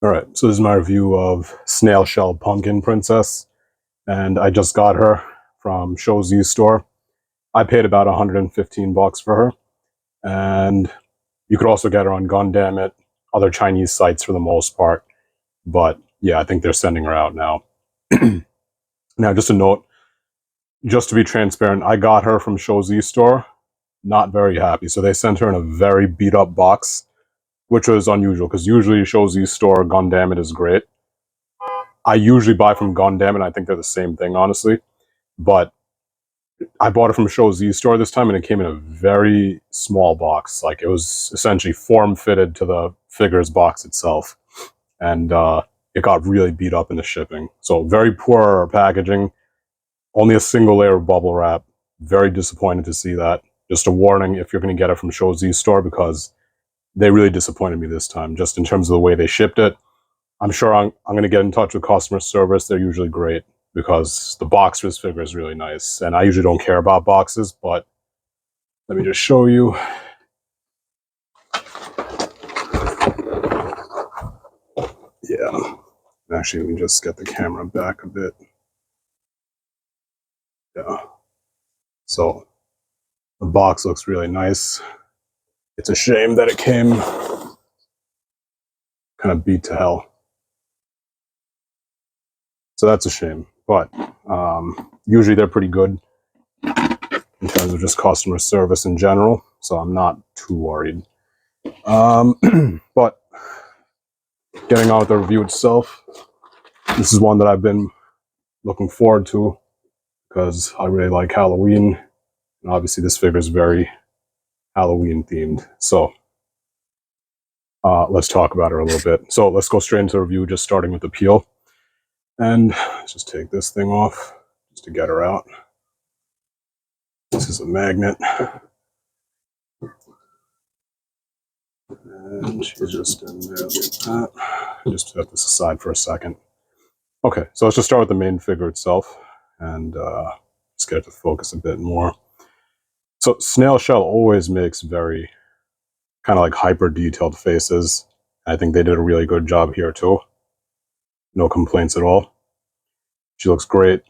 All right, so this is my review of Snail Shell Pumpkin Princess, and I just got her from Show store. I paid about 115 bucks for her, and you could also get her on Gundam, other Chinese sites for the most part. But yeah, I think they're sending her out now. Now, just a note, just to be transparent, I got her from Show store. Not very happy, so they sent her in a very beat up box, which was unusual because usually Show store Gundam is great. I usually buy from Gundam, and I think they're the same thing, honestly. But I bought it from Show store this time, and it came in a very small box. Like, it was essentially form fitted to the figure's box itself, and it got really beat up in the shipping. So very poor packaging. Only a single layer of bubble wrap. Very disappointed to see that. Just a warning if you're going to get it from Show store, because they really disappointed me this time, just in terms of the way they shipped it. I'm sure I'm going to get in touch with customer service. They're usually great because the box for this figure is really nice. And I usually don't care about boxes, but let me just show you. Yeah. Actually, let me just get the camera back a bit. Yeah. So the box looks really nice. It's a shame that it came kind of beat to hell. So that's a shame. But usually they're pretty good in terms of just customer service in general. So I'm not too worried. But getting on with the review itself, this is one that I've been looking forward to because I really like Halloween. And obviously this figure is very Halloween themed. So let's talk about her a little bit. So let's go straight into the review, just starting with the peel. And let's just take this thing off just to get her out. This is a magnet. And she's just in there like that. Just set this aside for a second. Okay, so let's just start with the main figure itself and just get it to focus a bit more. So Snail Shell always makes very kind of like hyper detailed faces. I think they did a really good job here too. No complaints at all. She looks great.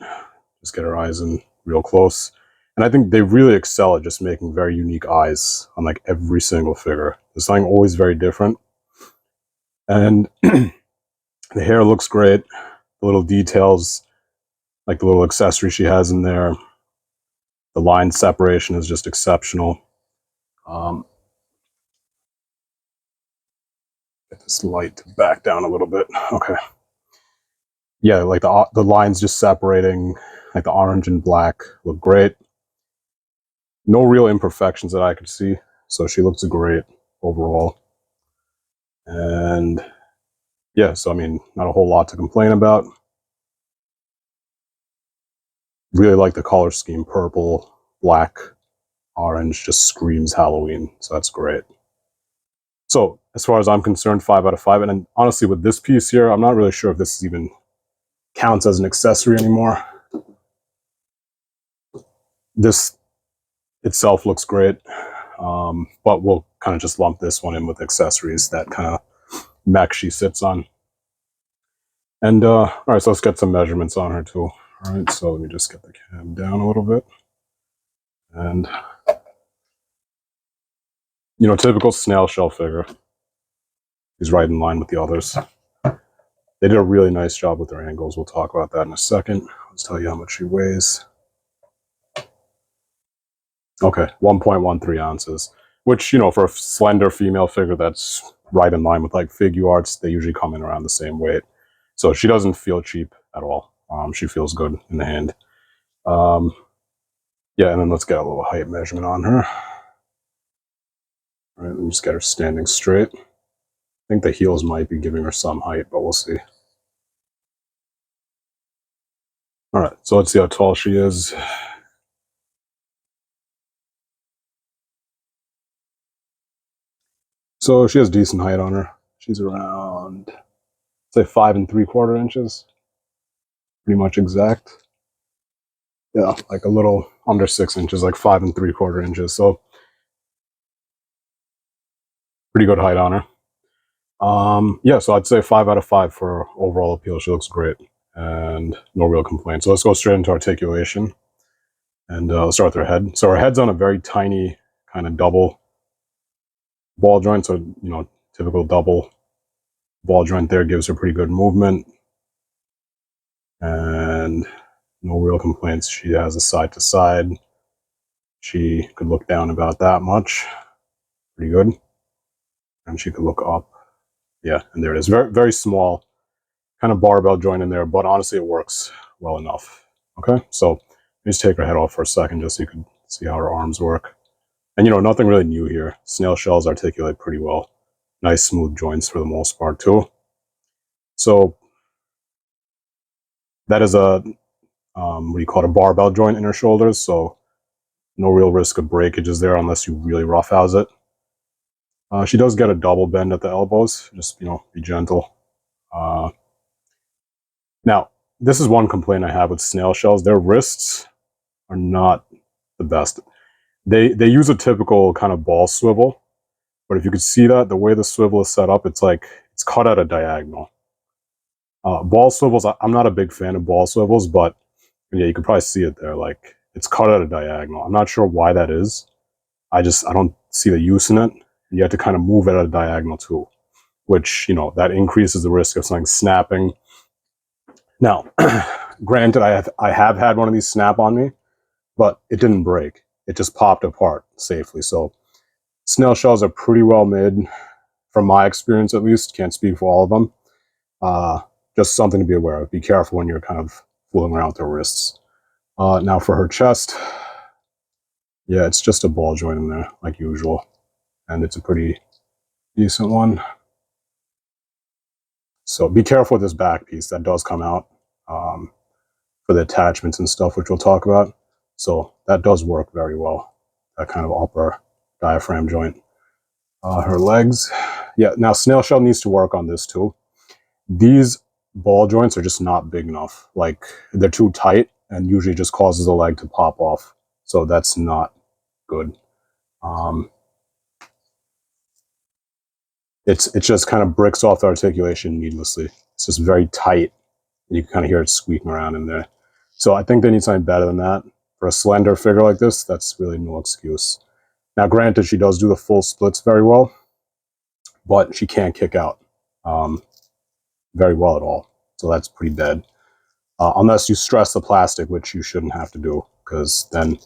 Just get her eyes in real close. And I think they really excel at just making very unique eyes on like every single figure. There's something always very different. And the hair looks great. The little details, like the little accessory she has in there. The line separation is just exceptional. Get this light to back down a little bit. Okay. Yeah, like the lines just separating, like the orange and black look great. No real imperfections that I could see, so she looks great overall. And yeah, so I mean, not a whole lot to complain about. Really like the color scheme. Purple, black, orange just screams Halloween, so that's great. So as far as I'm concerned, 5 out of 5. And then, honestly, with this piece here, I'm not really sure if this even counts as an accessory anymore. This itself looks great, but we'll kind of just lump this one in with accessories, that kind of mech she sits on. And all right, so let's get some measurements on her too. All right, so let me just get the cam down a little bit. And, you know, typical Snail Shell figure. He's right in line with the others. They did a really nice job with their angles. We'll talk about that in a second. Let's tell you how much she weighs. Okay, 1.13 ounces, which, you know, for a slender female figure, that's right in line with like Figuarts. They usually come in around the same weight. So she doesn't feel cheap at all. She feels good in the hand. Yeah, and then let's get a little height measurement on her. All right, let me just get her standing straight. I think the heels might be giving her some height, but we'll see. All right, so let's see how tall she is. So she has decent height on her. She's around, say, 5 3/4 inches. Pretty much exact. Yeah, like a little under 6 inches, like 5 3/4 inches. So pretty good height on her. Yeah, so I'd say 5 out of 5 for overall appeal. She looks great and no real complaints. So let's go straight into articulation, and let's start with her head. So her head's on a very tiny kind of double ball joint. So, typical double ball joint there gives her pretty good movement and no real complaints. She has a side to side. She could look down about that much. Pretty good. And she could look up. Yeah, and there it is. Very, very small kind of barbell joint in there, but honestly, it works well enough. Okay, so let me just take her head off for a second just so you can see how her arms work. And, nothing really new here. Snail shells articulate pretty well. Nice smooth joints for the most part, too. So that is a, what do you call it, a barbell joint in her shoulders. So no real risk of breakages there unless you really roughhouse it. She does get a double bend at the elbows. Just, be gentle. Now, this is one complaint I have with snail shells. Their wrists are not the best. They use a typical kind of ball swivel, but if you could see that, the way the swivel is set up, it's like it's cut at a diagonal. Ball swivels, I'm not a big fan of ball swivels, but yeah, you can probably see it there. Like it's cut at a diagonal. I'm not sure why that is. I don't see the use in it. You have to kind of move it at a diagonal too, which, that increases the risk of something snapping. Now, granted, I have had one of these snap on me, but it didn't break. It just popped apart safely. So snail shells are pretty well made, from my experience at least. Can't speak for all of them. Just something to be aware of. Be careful when you're kind of fooling around with their wrists. Now for her chest, yeah, it's just a ball joint in there, like usual. And it's a pretty decent one. So be careful with this back piece. That does come out for the attachments and stuff, which we'll talk about. So that does work very well, that kind of upper diaphragm joint. Her legs, yeah, now snail shell needs to work on this too. These ball joints are just not big enough. Like they're too tight and usually just causes the leg to pop off. So that's not good. It's just kind of bricks off the articulation needlessly. It's just very tight. You can kind of hear it squeaking around in there. So I think they need something better than that. For a slender figure like this, that's really no excuse. Now, granted, she does do the full splits very well, but she can't kick out very well at all. So that's pretty bad. Unless you stress the plastic, which you shouldn't have to do, because then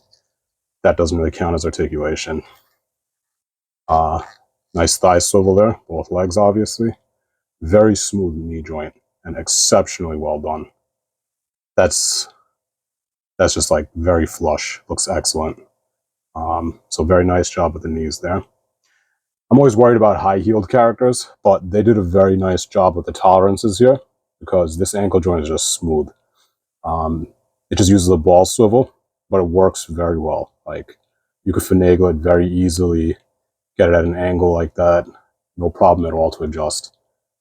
that doesn't really count as articulation. Nice thigh swivel there, both legs obviously. Very smooth knee joint and exceptionally well done. That's just like very flush, looks excellent. So very nice job with the knees there. I'm always worried about high-heeled characters, but they did a very nice job with the tolerances here because this ankle joint is just smooth. It just uses a ball swivel, but it works very well. Like you could finagle it very easily, get it at an angle like that, no problem at all to adjust.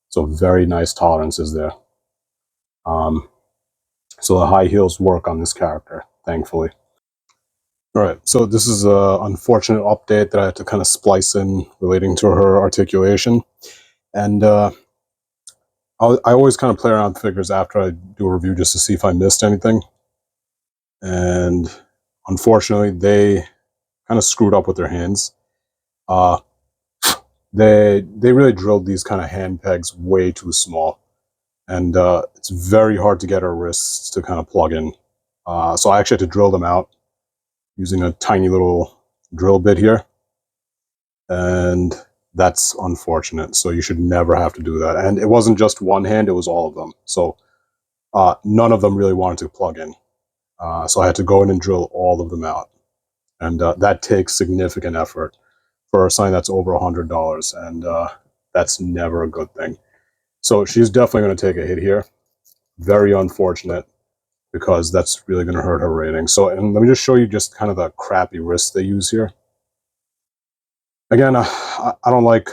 So very nice tolerances there. So the high heels work on this character, thankfully. All right, so this is an unfortunate update that I had to kind of splice in relating to her articulation. And I always kind of play around with figures after I do a review just to see if I missed anything. And unfortunately, they kind of screwed up with their hands. They really drilled these kind of hand pegs way too small. And it's very hard to get her wrists to kind of plug in. So I actually had to drill them out using a tiny little drill bit here. And that's unfortunate. So you should never have to do that. And it wasn't just one hand, it was all of them. So none of them really wanted to plug in. So I had to go in and drill all of them out. And that takes significant effort for something that's over $100. And that's never a good thing. So she's definitely going to take a hit here. Very unfortunate, because that's really going to hurt her rating. So, and let me just show you just kind of the crappy wrist they use here. Again, I don't like,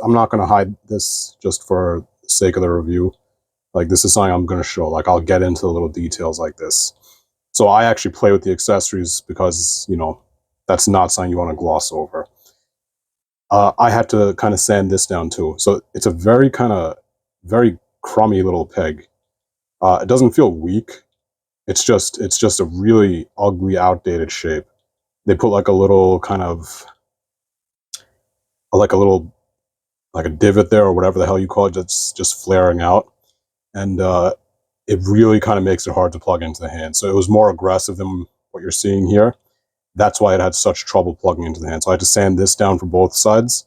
I'm not going to hide this just for the sake of the review. Like this is something I'm going to show. Like I'll get into the little details like this. So I actually play with the accessories because, that's not something you want to gloss over. I had to kind of sand this down too. So it's a very crummy little peg. It doesn't feel weak. It's just a really ugly, outdated shape. They put like a little kind of like a little like a divot there or whatever the hell you call it, that's just flaring out, and it really kind of makes it hard to plug into the hand. So it was more aggressive than what you're seeing here. That's why it had such trouble plugging into the hand. So I had to sand this down for both sides,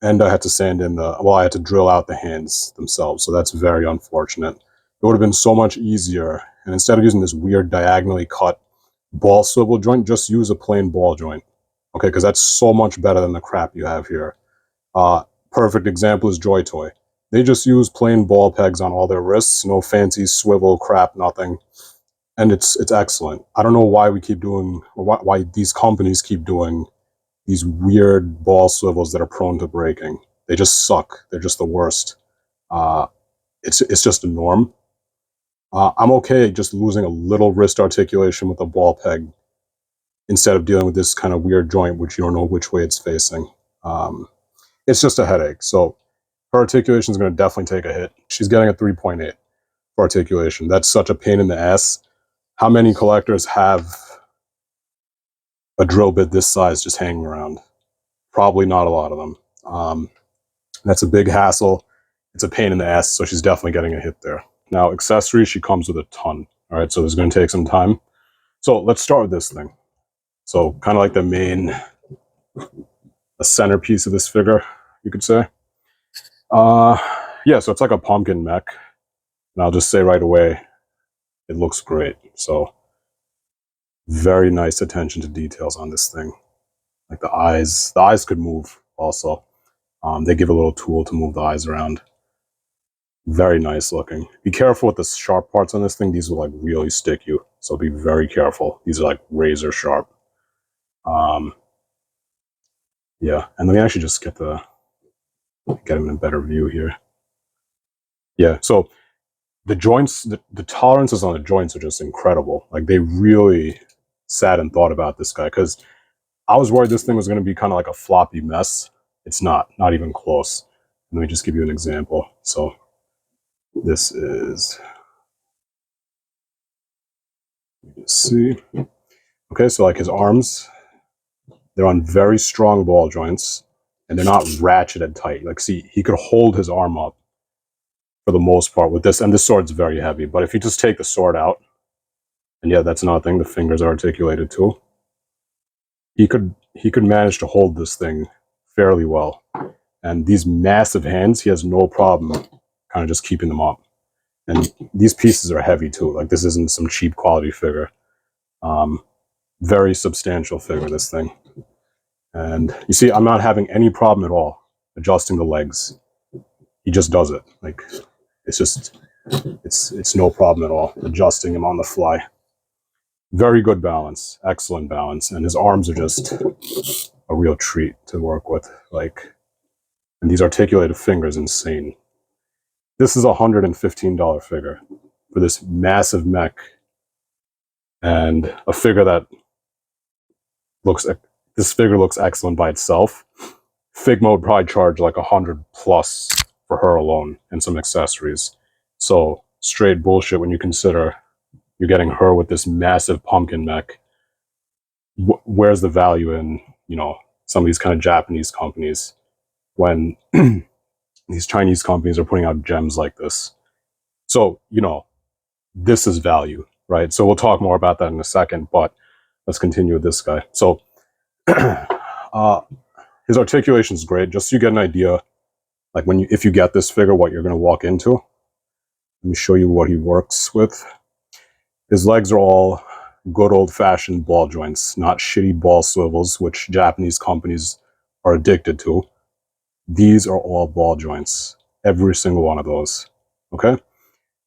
and I had to sand in I had to drill out the hands themselves. So that's very unfortunate. It would have been so much easier, and instead of using this weird diagonally cut ball swivel joint, just use a plain ball joint. Okay, because that's so much better than the crap you have here. Uh, Perfect example is Joy Toy. They just use plain ball pegs on all their wrists, no fancy swivel crap, nothing, and it's excellent. I don't know why we keep doing, or why these companies keep doing these weird ball swivels that are prone to breaking. They just suck. They're just the worst. Uh, it's just a norm. I'm okay just losing a little wrist articulation with a ball peg instead of dealing with this kind of weird joint, which you don't know which way it's facing. It's just a headache. So her articulation is going to definitely take a hit. She's getting a 3.8 for articulation. That's such a pain in the ass. How many collectors have a drill bit this size just hanging around? Probably not a lot of them. That's a big hassle. It's a pain in the ass, so she's definitely getting a hit there. Now, accessories, she comes with a ton. All right, so this is going to take some time. So let's start with this thing. So kind of like the centerpiece of this figure, you could say. Yeah, so it's like a pumpkin mech. And I'll just say right away, it looks great. So very nice attention to details on this thing. Like the eyes could move also. They give a little tool to move the eyes around. Very nice looking. Be careful with the sharp parts on this thing. These will like really stick you. So be very careful. These are like razor sharp. Yeah, and let me actually just get him in a better view here. Yeah, so the joints, the tolerances on the joints are just incredible. Like they really sat and thought about this guy, because I was worried this thing was going to be kind of like a floppy mess. It's not even close. Let me just give you an example. So this is, let me just see. Okay, so like his arms, they're on very strong ball joints, and they're not ratcheted tight. Like, see, he could hold his arm up for the most part with this, and this sword's very heavy. But if you just take the sword out, and yeah, that's another thing, the fingers are articulated too. He could manage to hold this thing fairly well. And these massive hands, he has no problem kind of just keeping them up. And these pieces are heavy too. Like this isn't some cheap quality figure. Very substantial figure, this thing. And you see, I'm not having any problem at all adjusting the legs. He just does it. Like it's no problem at all adjusting him on the fly. Very good balance, excellent balance, and his arms are just a real treat to work with. Like, and these articulated fingers, insane. This is a $115 figure for this massive mech, and a figure that this figure looks excellent by itself. Figma would probably charge like 100 plus for her alone and some accessories. So straight bullshit when you consider you're getting her with this massive pumpkin mech. Where's the value in, some of these kind of Japanese companies when these Chinese companies are putting out gems like this? So, this is value, right? So we'll talk more about that in a second, but let's continue with this guy. So his articulation is great. Just so you get an idea, like if you get this figure, what you're going to walk into. Let me show you what he works with. His legs are all good old-fashioned ball joints, not shitty ball swivels, which Japanese companies are addicted to. These are all ball joints, every single one of those. Okay,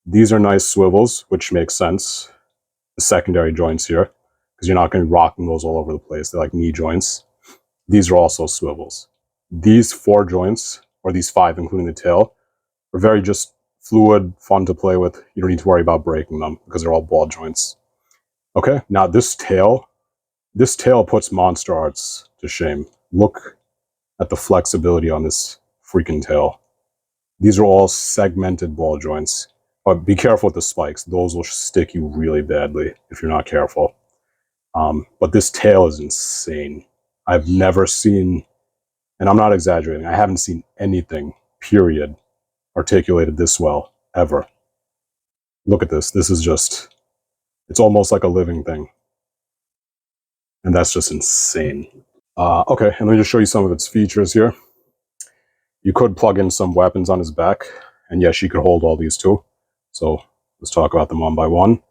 these are nice swivels, which makes sense. The secondary joints here, because you're not going to be rocking those all over the place. They're like knee joints. These are also swivels. These 4 joints, or these 5, including the tail, are very just fluid, fun to play with. You don't need to worry about breaking them because they're all ball joints. Okay, now this tail puts Monster Arts to shame. Look at the flexibility on this freaking tail. These are all segmented ball joints. But be careful with the spikes. Those will stick you really badly if you're not careful. But this tail is insane. I've never seen, and I'm not exaggerating, I haven't seen anything, period, articulated this well, ever. Look at this. This is just, it's almost like a living thing. And that's just insane. Okay, and let me just show you some of its features here. You could plug in some weapons on his back, and yes, you could hold all these too. So let's talk about them one by one.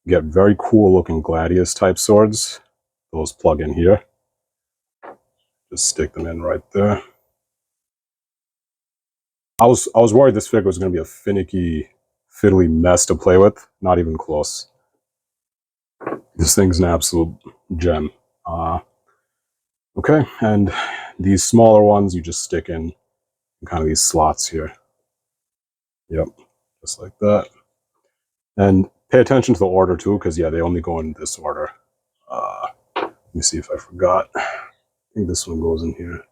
You get very cool looking gladius type swords. Those plug in here. Just stick them in right there. I was worried this figure was going to be a finicky, fiddly mess to play with. Not even close. This thing's an absolute gem. Okay, and these smaller ones you just stick in kind of these slots here. Yep, just like that. And pay attention to the order too, because yeah, they only go in this order. Let me see if I forgot. I think this one goes in here.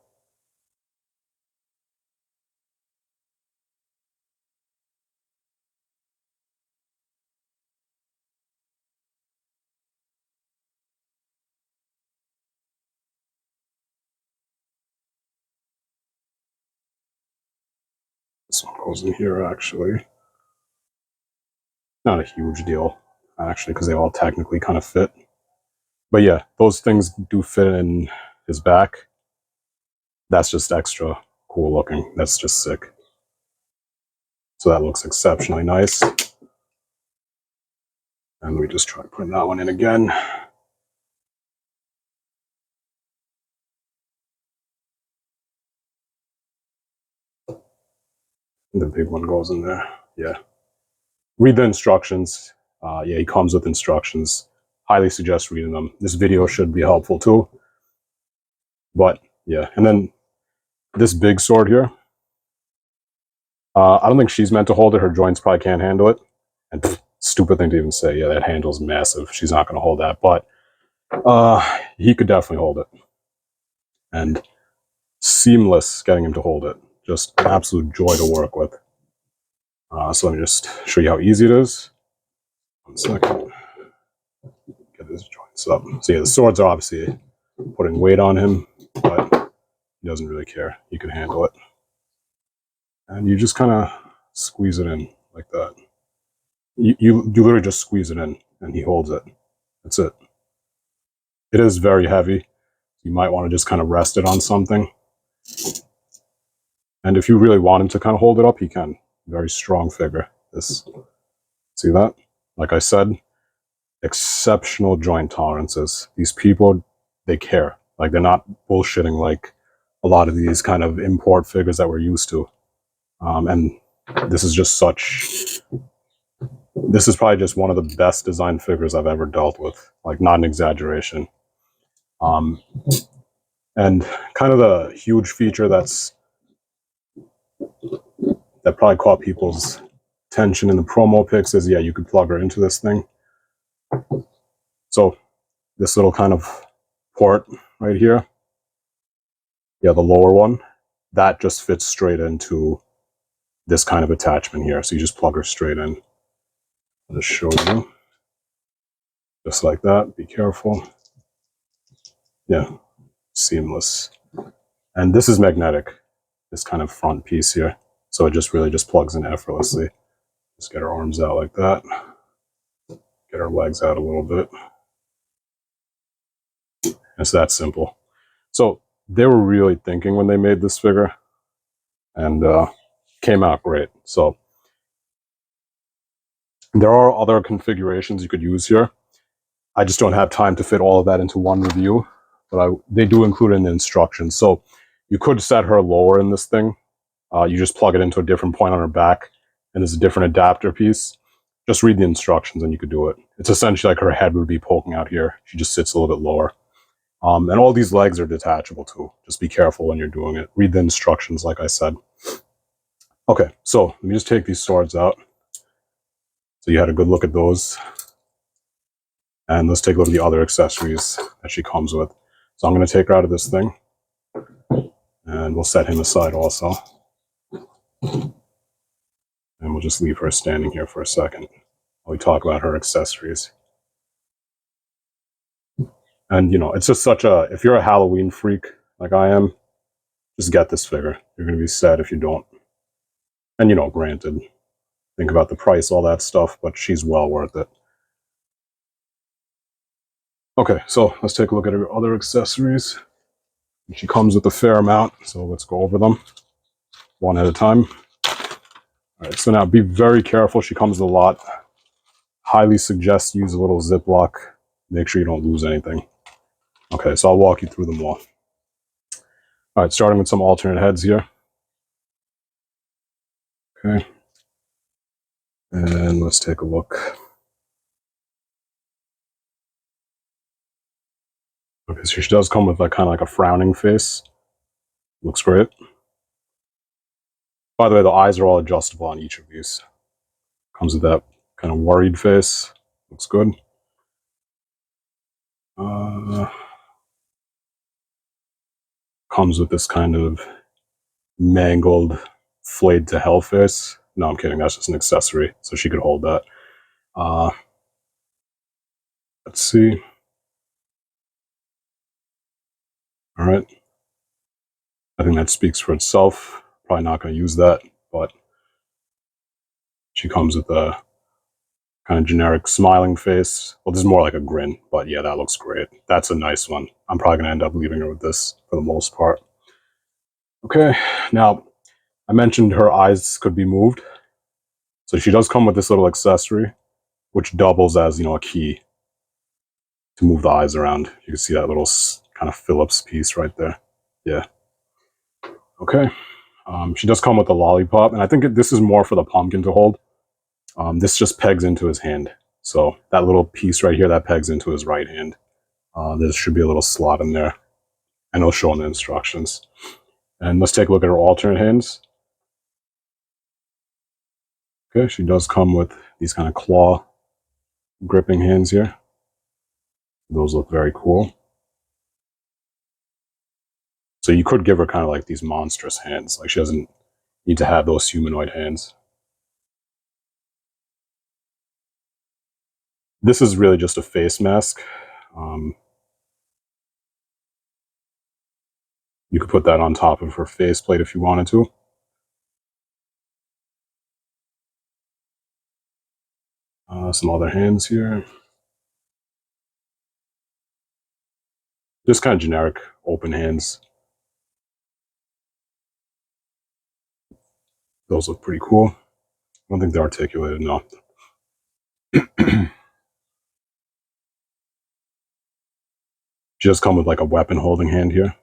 This one goes in here, actually. Not a huge deal, actually, because they all technically kind of fit. But yeah, those things do fit in his back. That's just extra cool looking. That's just sick. So that looks exceptionally nice. And we just try putting that one in again. And the big one goes in there. Yeah. Read the instructions. Yeah, he comes with instructions. Highly suggest reading them. This video should be helpful too. But yeah, and then this big sword here. I don't think she's meant to hold it. Her joints probably can't handle it. And pff, stupid thing to even say. Yeah, that handle's massive. She's not going to hold that. But he could definitely hold it. And seamless getting him to hold it. Just an absolute joy to work with. So let me just show you how easy it is. 1 second. Get his joints up. So yeah, the swords are obviously putting weight on him, but he doesn't really care. He can handle it. And you just kind of squeeze it in like that. You literally just squeeze it in, and he holds it. That's it. It is very heavy. You might want to just kind of rest it on something. And if you really want him to kind of hold it up, he can. Very strong figure. This, see that? Like I said, exceptional joint tolerances. These people, they care. Like, they're not bullshitting like a lot of these kind of import figures that we're used to. And this is just such... This is probably just one of the best designed figures I've ever dealt with. Like, not an exaggeration. And kind of the huge feature that probably caught people's attention in the promo pics is, yeah, you could plug her into this thing. So this little kind of port right here, yeah, the lower one, that just fits straight into this kind of attachment here. So you just plug her straight in. I'll just show you. Just like that. Be careful. Yeah, seamless. And this is magnetic, this kind of front piece here. So it just really just plugs in effortlessly. Just get our arms out like that. Get our legs out a little bit. It's that simple. So they were really thinking when they made this figure, and came out great. So there are other configurations you could use here. I just don't have time to fit all of that into one review, but they do include it in the instructions. So you could set her lower in this thing. You just plug it into a different point on her back, and there's a different adapter piece. Just read the instructions and you could do it. It's essentially like her head would be poking out here. She just sits a little bit lower. And all these legs are detachable too. Just be careful when you're doing it. Read the instructions, like I said. Okay, so let me just take these swords out. So you had a good look at those. And let's take a look at the other accessories that she comes with. So I'm going to take her out of this thing. And we'll set him aside also. And we'll just leave her standing here for a second while we talk about her accessories. And, you know, it's just such a, if you're a Halloween freak like I am, just get this figure. You're going to be sad if you don't. And, you know, granted, think about the price, all that stuff, but she's well worth it. Okay, so let's take a look at her other accessories. She comes with a fair amount, so let's go over them one at a time. All right, so now be very careful. She comes with a lot. Highly suggest use a little Ziploc. Make sure you don't lose anything. Okay, so I'll walk you through them all. All right, starting with some alternate heads here. Okay. And let's take a look. Okay, so she does come with like kind of like a frowning face. Looks great. By the way, the eyes are all adjustable on each of these. Comes with that kind of worried face. Looks good. Comes with this kind of mangled, flayed to hell face. No, I'm kidding. That's just an accessory, so she could hold that. Let's see. All right. I think that speaks for itself. Probably not going to use that, but she comes with a kind of generic smiling face. Well, this is more like a grin, but yeah, that looks great. That's a nice one. I'm probably going to end up leaving her with this for the most part. Okay, now I mentioned her eyes could be moved. So she does come with this little accessory, which doubles as, you know, a key to move the eyes around. You can see that little kind of Phillips piece right there. Yeah. Okay. She does come with a lollipop, and I think this is more for the pumpkin to hold. This just pegs into his hand. So that little piece right here, that pegs into his right hand. There should be a little slot in there, and it'll show in the instructions. And let's take a look at her alternate hands. Okay, she does come with these kind of claw gripping hands here. Those look very cool. So you could give her kind of like these monstrous hands. Like she doesn't need to have those humanoid hands. This is really just a face mask. You could put that on top of her faceplate if you wanted to. Some other hands here. Just kind of generic open hands. Those look pretty cool. I don't think they're articulated, no. She does come with like a weapon holding hand here.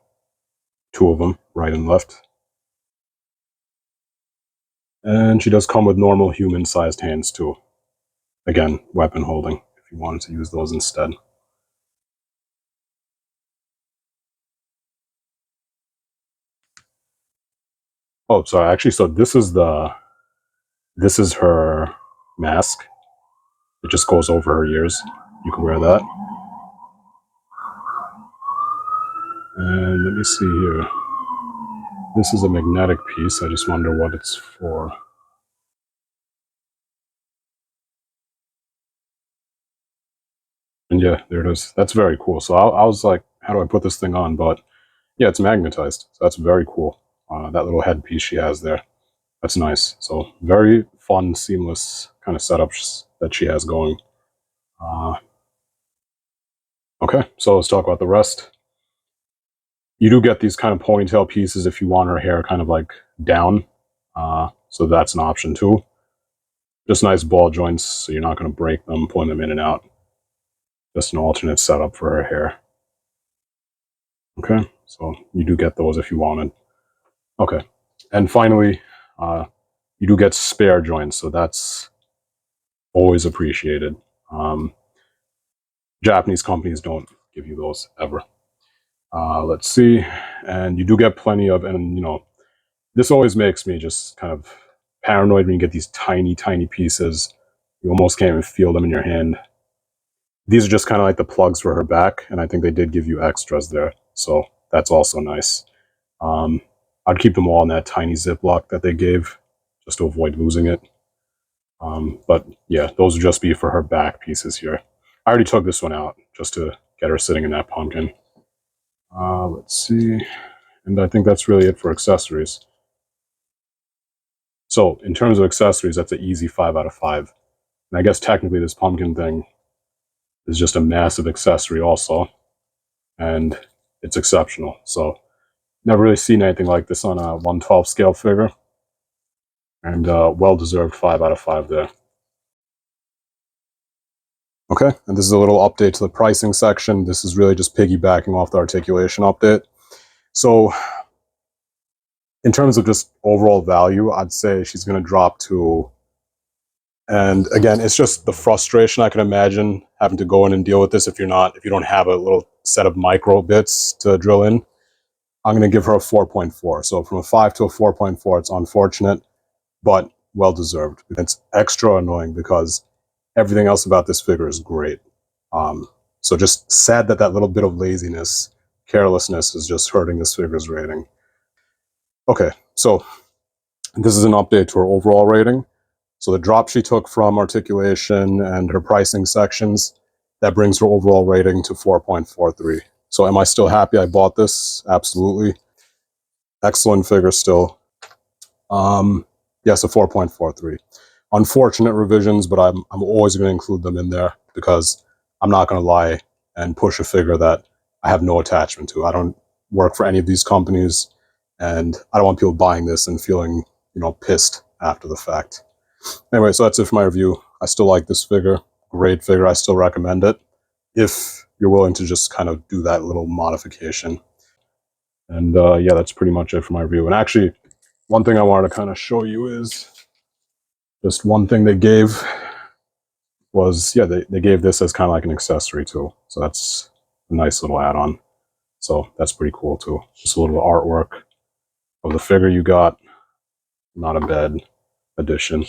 Two of them, right and left. And she does come with normal human-sized hands too. Again, weapon holding, if you wanted to use those instead. Oh, sorry, actually, so this is her mask. It just goes over her ears. You can wear that. And let me see here. This is a magnetic piece. I just wonder what it's for. And yeah, there it is. That's very cool. So I was like, how do I put this thing on? But yeah, it's magnetized. So that's very cool. That little headpiece she has there. That's nice. So very fun, seamless kind of setups that she has going. Okay, so let's talk about the rest. You do get these kind of ponytail pieces if you want her hair kind of like down. So that's an option too. Just nice ball joints, so you're not going to break them, pulling them in and out. Just an alternate setup for her hair. Okay, so you do get those if you wanted. Okay, and finally, you do get spare joints, so that's always appreciated. Japanese companies don't give you those ever. Let's see, and you do get plenty of, and you know, this always makes me just kind of paranoid when you get these tiny, tiny pieces. You almost can't even feel them in your hand. These are just kind of like the plugs for her back, and I think they did give you extras there, so that's also nice. I'd keep them all in that tiny Ziploc that they gave, just to avoid losing it. But yeah, those would just be for her back pieces here. I already took this one out just to get her sitting in that pumpkin. Let's see. And I think that's really it for accessories. So in terms of accessories, that's an easy 5 out of 5. And I guess technically this pumpkin thing is just a massive accessory also. And it's exceptional. So never really seen anything like this on a 1/12 scale figure. And well-deserved 5 out of 5 there. Okay, and this is a little update to the pricing section. This is really just piggybacking off the articulation update. So in terms of just overall value, I'd say she's going to drop to, and again, it's just the frustration I can imagine having to go in and deal with this if you don't have a little set of micro bits to drill in. I'm going to give her a 4.4. So from a 5 to a 4.4, it's unfortunate, but well-deserved. It's extra annoying because everything else about this figure is great. So just sad that that little bit of laziness, carelessness is just hurting this figure's rating. Okay, so this is an update to her overall rating. So the drop she took from articulation and her pricing sections, that brings her overall rating to 4.43. So am I still happy I bought this? Absolutely. Excellent figure still. Yes, a 4.43. Unfortunate revisions, but I'm always going to include them in there because I'm not going to lie and push a figure that I have no attachment to. I don't work for any of these companies, and I don't want people buying this and feeling, pissed after the fact. Anyway, so that's it for my review. I still like this figure. Great figure. I still recommend it if you're willing to just kind of do that little modification. And yeah, that's pretty much it for my review. And actually, one thing I wanted to kind of show you is just one thing they gave was, yeah, they gave this as kind of like an accessory too. So that's a nice little add-on. So that's pretty cool too. Just a little artwork of the figure you got. Not a bad addition.